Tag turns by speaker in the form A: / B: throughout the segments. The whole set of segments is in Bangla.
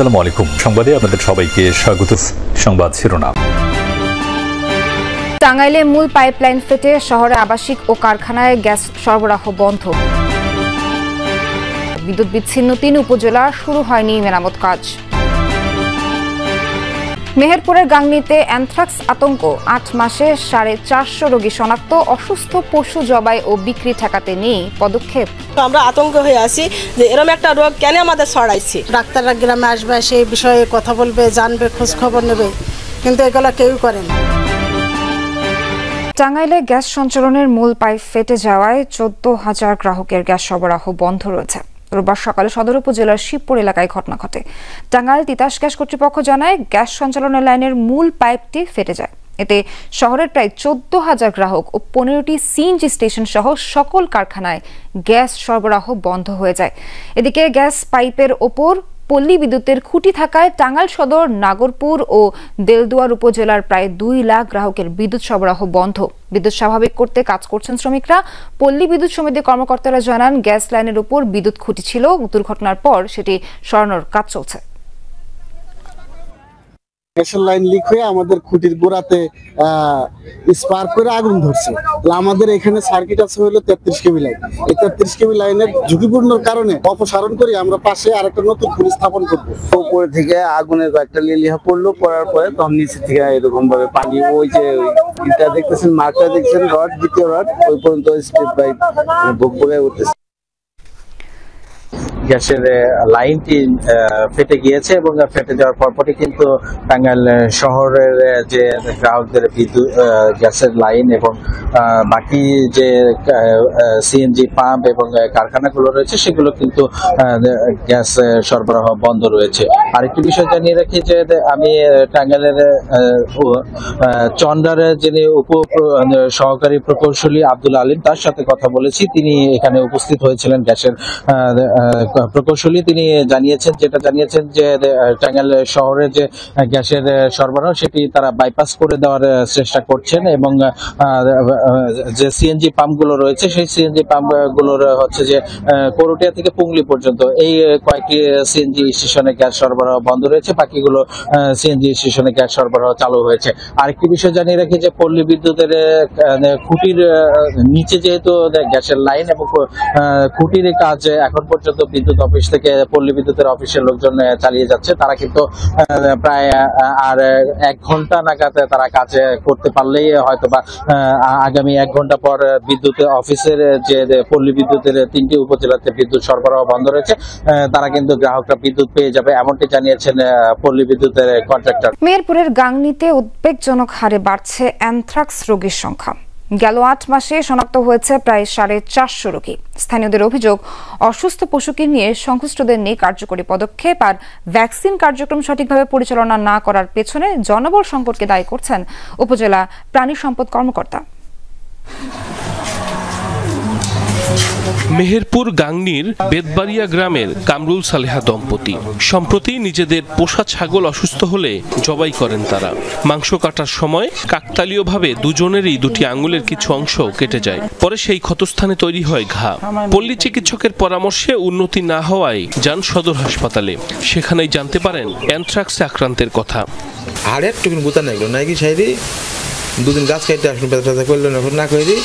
A: আসসালামু আলাইকুম। সংবাদে আপনাদের সবাইকে স্বাগত। সংবাদ শিরোনাম।
B: টাঙ্গাইলে মূল পাইপলাইন ফেটে শহরে আবাসিক ও কারখানায় গ্যাস সরবরাহ বন্ধ। বিদ্যুৎ বিচ্ছিন্ন ৩ উপজেলা, শুরু হয়নি মেরামত কাজ। মেহেরপুরের গাংনীতে অ্যানথ্রাক্স আতঙ্ক, ৮ মাসে 450 রোগী শনাক্ত। অসুস্থ পশু জবাই ও বিক্রি ঠেকাতে নেই পদক্ষেপ।
C: আমরা আতঙ্ক হয়ে আছি যে এরকম একটা রোগ কেন আমাদের ছড়াইছে।
D: ডাক্তাররা গ্রামে আসবে, সেই বিষয়ে কথা বলবে, জানবে, খোঁজ খবর নেবে, কিন্তু এগুলো কেউ করেন।
B: টাঙ্গাইলে গ্যাস সঞ্চালনের মূল পাইপ ফেটে যাওয়ায় 14,000 গ্রাহকের গ্যাস সরবরাহ বন্ধ রয়েছে। রোববার সকালে সদর উপজেলার শিবপুর এলাকায় ঘটনা ঘটে। টাঙ্গাইল তিতাস গ্যাস কর্তৃপক্ষ জানায়, গ্যাস সঞ্চালনের লাইনের মূল পাইপটি ফেটে যায়। এতে শহরের প্রায় 14,000 গ্রাহক ও 15টি সিএনজি স্টেশন সহ সকল কারখানায় গ্যাস সরবরাহ বন্ধ হয়ে যায়। এদিকে গ্যাস পাইপের ওপর পল্লী বিদ্যুতের খুঁটি থাকায় টাঙ্গাইল সদর, নাগরপুর ও দেলদুয়ার উপজেলার প্রায় 2 লাখ গ্রাহকের বিদ্যুৎ সরবরাহ বন্ধ। বিদ্যুৎ স্বাভাবিক করতে কাজ করছেন শ্রমিকরা। পল্লী বিদ্যুৎ সমিতির কর্মকর্তারা জানান, গ্যাস লাইনের উপর বিদ্যুৎ খুঁটি ছিল, দুর্ঘটনার পর সেটি সরানোর কাজ চলছে।
E: গ্যাসের লাইন লিক হয়ে আমাদের খুঁটির গোড়াতে স্পার্ক করে আগুন ধরছে। আমাদের এখানে সার্কিট আছে হলো 33 কেবি লাইন। এই 33 কেবি লাইনের ঝুঁকিপূর্ণ কারণে অপসারণ করে আমরা পাশে আরেকটা নতুন খুঁটি স্থাপন করবো।
F: উপরে থেকে আগুনের কয়েকটা লিলিহা পড়লো, পড়ার পরে তখন নিচে থেকে এরকম ভাবে পানি, ওই যে এটা দেখতেছেন, মার্কটা দেখছেন, রড, দ্বিতীয় রড, ওই পর্যন্ত স্টেপ বাই বুক করে উঠতেছে। গ্যাসের লাইনটি ফেটে গিয়েছে এবং ফেটে যাওয়ার পরপরই কিন্তু টাঙ্গাইল শহরের যে গ্রাহকদের বিদ্যুৎ গ্যাসের লাইন এবং বাকি যে সিএনজি পাম্প এবং কারখানাগুলো রয়েছে সেগুলো কিন্তু গ্যাস সরবরাহ বন্ধ রয়েছে। আরেকটি বিষয় জানিয়ে রাখি যে আমি টাঙ্গাইলের চন্ডার যিনি সহকারী প্রকৌশলী আব্দুল আলিম, তার সাথে কথা বলেছি। তিনি এখানে উপস্থিত হয়েছিলেন গ্যাসের প্রকৌশলী। তিনি যেটা জানিয়েছেন যে টাঙ্গাইল শহরে যে গ্যাসের সরবরাহ সেটি তারা বাইপাস করে দেওয়ার চেষ্টা করছেন এবং যে সিএনজি পাম্পগুলো রয়েছে সেই সিএনজি পাম্পগুলোর হচ্ছে যে করটিয়া থেকে পুংলি পর্যন্ত এই কয়েকটি সিএনজি স্টেশনে গ্যাস সরবরাহ বন্ধ রয়েছে, বাকিগুলো সিএনজি স্টেশনে গ্যাস সরবরাহ চালু হয়েছে। আরেকটি বিষয় জানিয়ে রাখি যে পল্লী বিদ্যুতের খুঁটির নিচে যেহেতু গ্যাসের লাইন এবং খুঁটির কাজ এখন পর্যন্ত বিদ্যুৎ অফিস থেকে পল্লী বিদ্যুতের অফিসের লোকজন চালিয়ে যাচ্ছে। তারা কিন্তু প্রায় আর 1 ঘন্টা নাগাদ তারা কাজ করতে পারলেই হয়তো বা আগামী 1 ঘন্টা পর বিদ্যুৎ অফিসের যে পল্লী বিদ্যুতের 3টি উপজেলাতে বিদ্যুৎ সরবরাহ বন্ধ রয়েছে, তারা কিন্তু গ্রাহকরা বিদ্যুৎ পেয়ে যাবে, এমনটি জানিয়েছেন পল্লী বিদ্যুতের কন্ট্রাক্টর।
B: মেহেরপুরের গাংনীতে উদ্বেগজনক হারে বাড়ছে অ্যানথ্রাক্স রোগীর সংখ্যা। গেল 8 মাসে শনাক্ত হয়েছে প্রায় 450 রোগী। স্থানীয়দের অভিযোগ, অসুস্থ পশুকে নিয়ে সংশ্লিষ্টদের নেই কার্যকরী পদক্ষেপ আর ভ্যাকসিন কার্যক্রম সঠিকভাবে পরিচালনা না করার পেছনে জনবল সংকটকে দায়ী করছেন উপজেলা প্রাণী সম্পদ কর্মকর্তা।
G: মেহেরপুর গাংনীর বেদবাড়িয়া গ্রামের কামরুল সালেহা দম্পতি সম্প্রতি নিজেদের পোষা ছাগল অসুস্থ হলে জবাই করেন তারা। মাংস কাটার সময় কাকতালীয়ভাবে দুজনেরই 2টি আঙুলের কিছু অংশ কেটে যায়। পরে সেই ক্ষতস্থানে তৈরি হয় ঘা। পল্লী চিকিৎসকের পরামর্শে উন্নতি না হওয়ায় যান সদর হাসপাতালে। সেখানেই জানতে পারেন অ্যানথ্রাক্সে আক্রান্তের কথা।
H: আর একটু গুতা নাইলো নাকি সাইডে 2 দিন গাছ খাইতে আসলে ব্যথা করলো না করি।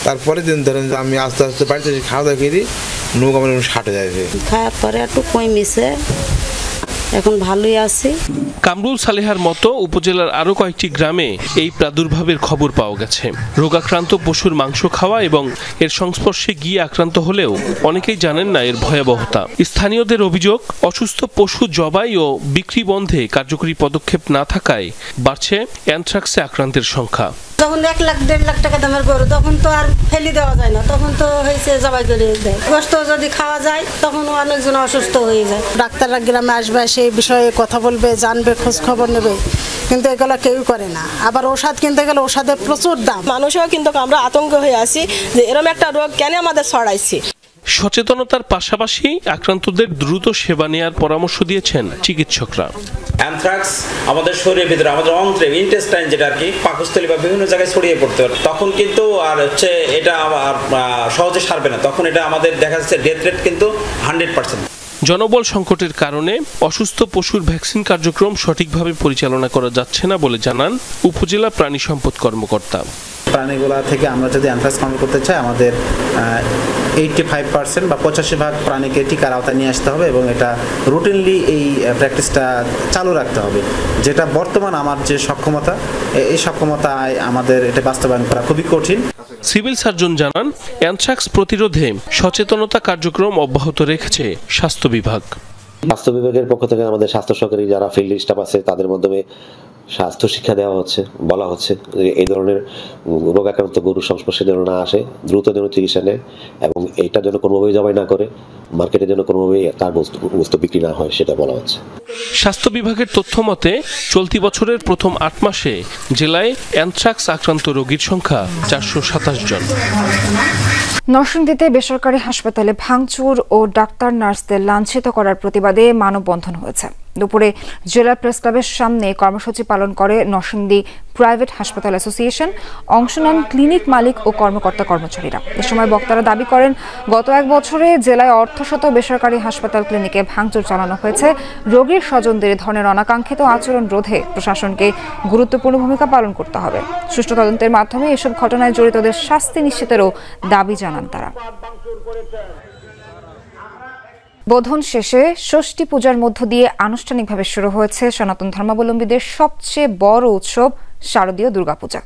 H: তারপরে দিন ধরেন আমি আস্তে আস্তে বাড়িতে খাওয়া দাওয়া করি, নৌকা মানে হাঁটে যায়।
D: খাওয়ার পরে একটু কমিছে, এখন ভালোই আছি।
G: কামরুল সালেহার মতো উপজেলার আরো কয়েকটি গ্রামে এই প্রাদুর্ভাবের খবর পাওয়া গেছে। রোগাক্রান্ত পশুর মাংস খাওয়া এবং এর সংস্পর্শে গিয়ে আক্রান্ত হলেও অনেকেই জানেন না এর ভয়াবহতা। স্থানীয়দের অভিযোগ, অসুস্থ পশু জবাই ও বিক্রি বন্ধে কার্যকরী পদক্ষেপ না থাকায় বাড়ছে অ্যানথ্রাক্সে আক্রান্তের সংখ্যা।
D: যখন 1 লাখ 1.5 লাখ টাকা দামের গরু, তখন তো আর ফেলে দেওয়া যায় না, তখন তো হয়েছে জবাই করে দেয়। গোশত যদি খাওয়া যায় তখন অনেকজন অসুস্থ হয়ে যায়। ডাক্তাররা গ্রামে আসবে, সেই বিষয়ে কথা বলবে, জানবে, খোঁজ খবর নেবে, কিন্তু এগুলো কেউ করে না। আবার ওষুধ কিনতে গেলে ওষুধের প্রচুর দাম।
C: মানুষও কিন্তু আমরা আতঙ্ক হয়ে আছি যে এরকম একটা রোগ কেন আমাদের ছড়াইছে।
G: সচেতনতার পাশাপাশি আক্রান্তদের দ্রুত সেবা নেওয়ার পরামর্শ দিয়েছেন চিকিৎসকরা।
I: অ্যানথ্রাক্স আমাদের শরীরের ভিতরে, আমাদের অন্ত্রে, ইন্টেস্টাইন যেটা আর কি, পাকস্থলী বা বিভিন্ন জায়গায় ছড়িয়ে পড়তে পারে। তখন কিন্তু আর এটা সহজে সারবে না, তখন এটা আমাদের দেখা যাচ্ছে ডেথ রেট কিন্তু 100%।
G: জনবল সংকটের কারণে অসুস্থ পশুর ভ্যাকসিন কার্যক্রম সঠিকভাবে পরিচালনা করা যাচ্ছে না বলে জানান উপজেলা প্রাণী সম্পদ কর্মকর্তা।
J: প্রাণীগুলা থেকে আমরা যদি অ্যানথ্রাক্স কন্ট্রোল করতে চাই, আমাদের 85% বা 85% প্রাণীকে টিকার আওতায় নিয়ে আসতে হবে এবং এটা রুটিনলি এই প্র্যাকটিসটা চালু রাখতে হবে, যেটা বর্তমান আমার যে সক্ষমতা, এই সক্ষমতায় আমাদের এটা বাস্তবায়ন করা খুবই কঠিন।
G: সিভিল সার্জন জানান অ্যানথ্রাক্স প্রতিরোধে সচেতনতা কার্যক্রম অব্যাহত রেখেছে স্বাস্থ্য বিভাগ।
K: স্বাস্থ্য বিভাগের পক্ষ থেকে আমাদের স্বাস্থ্য সহকারী যারা ফিল্ড স্টাফ আছে তাদের মাধ্যমে স্বাস্থ্য শিক্ষা দেওয়া হচ্ছে, বলা হচ্ছে এই ধরনের রোগাক্রান্ত গরুর সংস্পর্শে যেন না আসে, দ্রুত যেন চিকিৎসা নেয় এবং এইটার জন্য কোনোভাবেই জবাই না করে মার্কেটের জন্য কোনোভাবেই তার বস্তু বিক্রি না হয় সেটা বলা হচ্ছে।
G: স্বাস্থ্য বিভাগের তথ্য মতে চলতি বছরের প্রথম 8 মাসে জেলায় অ্যানথ্রাক্স আক্রান্ত রোগীর সংখ্যা 427 জন।
B: নরসিংদীতে বেসরকারি হাসপাতালে ভাঙচুর ও ডাক্তার নার্সদের লাঞ্ছিত করার প্রতিবাদে মানববন্ধন হয়েছে। দুপুরে জেলা প্রেস ক্লাবের সামনে কর্মসূচি পালন করে নরসিংদী প্রাইভেট হাসপাতাল অ্যাসোসিয়েশন, অংশ নেন ক্লিনিক মালিক ও কর্মকর্তা কর্মচারীরা। এ সময় বক্তারা দাবি করেন গত 1 বছরে জেলায় অর্ধশত বেসরকারি হাসপাতাল ক্লিনিকে ভাঙচুর চালানো হয়েছে। রোগীর স্বজনদের এ ধরনের অনাকাঙ্ক্ষিত আচরণ রোধে প্রশাসনকে গুরুত্বপূর্ণ ভূমিকা পালন করতে হবে। সুষ্ঠু তদন্তের মাধ্যমে এসব ঘটনায় জড়িতদের শাস্তি নিশ্চিতেরও দাবি জানান তারা। বোধন শেষে ষষ্ঠী পূজার মধ্য দিয়ে আনুষ্ঠানিকভাবে শুরু হয়েছে সনাতন ধর্মাবলম্বীদের সবচেয়ে বড় উৎসব শারদীয় দুর্গাপূজা।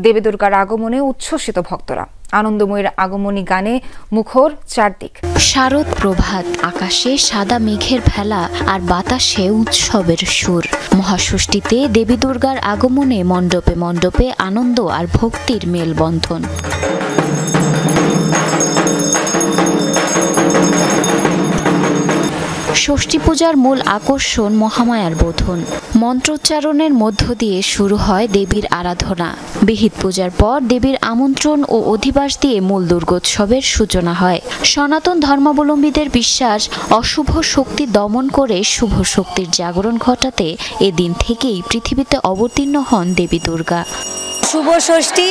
B: দেবী দুর্গার আগমনে উচ্ছ্বসিত ভক্তরা, আনন্দময়ীর আগমনী গানে মুখর চারদিক।
L: শারদ প্রভাত, আকাশে সাদা মেঘের ভেলা আর বাতাসে উৎসবের সুর। মহাষষ্ঠীতে দেবী দুর্গার আগমনে মণ্ডপে মণ্ডপে আনন্দ আর ভক্তির মেলবন্ধন। ষষ্ঠী পূজার মূল আকর্ষণ মহামায়ার বোধন। মন্ত্রোচ্চারণের মধ্য দিয়ে শুরু হয় দেবীর আরাধনা। বিহিত পূজার পর দেবীর আমন্ত্রণ ও অধিবাস দিয়ে মূল দুর্গোৎসবের সূচনা হয়। সনাতন ধর্মাবলম্বীদের বিশ্বাস, অশুভ শক্তি দমন করে শুভ শক্তির জাগরণ ঘটাতে এদিন থেকেই পৃথিবীতে অবতীর্ণ হন দেবী দুর্গা।
M: শুভ ষষ্ঠী,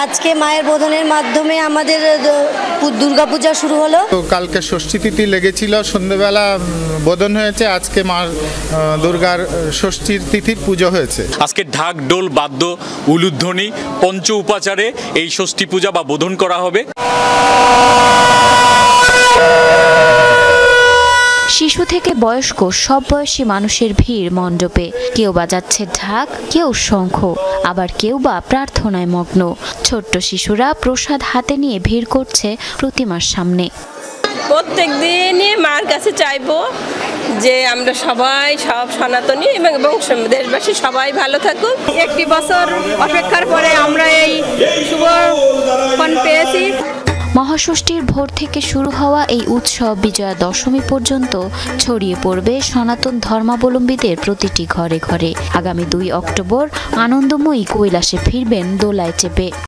M: আজকে মায়ের বোধনের মাধ্যমে আমাদের দুর্গাপূজা শুরু হলো।
N: কালকে ষষ্ঠী তিথি লেগেছিল, সন্ধ্যেবেলা বোধন হয়েছে, আজকে মা দুর্গার ষষ্ঠীর তিথির পুজো হয়েছে।
O: আজকে ঢাক, ডোল, বাদ্য, উলুধ্বনি, পঞ্চ উপাচারে এই ষষ্ঠী পূজা বা বোধন করা হবে।
L: শিশু থেকে বয়স্ক সব বয়সী মানুষের ভিড় মণ্ডপে। কেউ বাজাচ্ছে ঢাক, কেউ শঙ্খ, আবার কেউ বা প্রার্থনায় মগ্ন। ছোট্ট শিশুরা প্রসাদ হাতে নিয়ে ভিড় করছে প্রতিমার সামনে।
C: প্রত্যেক দিনই মার কাছে চাইবো যে আমরা সবাই, সব সনাতনী এবং দেশবাসী সবাই ভালো থাকুক।
P: একটি বছর অপেক্ষার পরে আমরা এই শুভ ফল পেয়েছি।
L: মহাষষ্ঠীর ভোর থেকে শুরু হওয়া এই উৎসব বিজয়া দশমী পর্যন্ত ছড়িয়ে পড়বে সনাতন ধর্মাবলম্বীদের প্রতিটি ঘরে ঘরে। আগামী 2 অক্টোবর আনন্দময়ী কৈলাসে ফিরবেন দোলায় চেপে।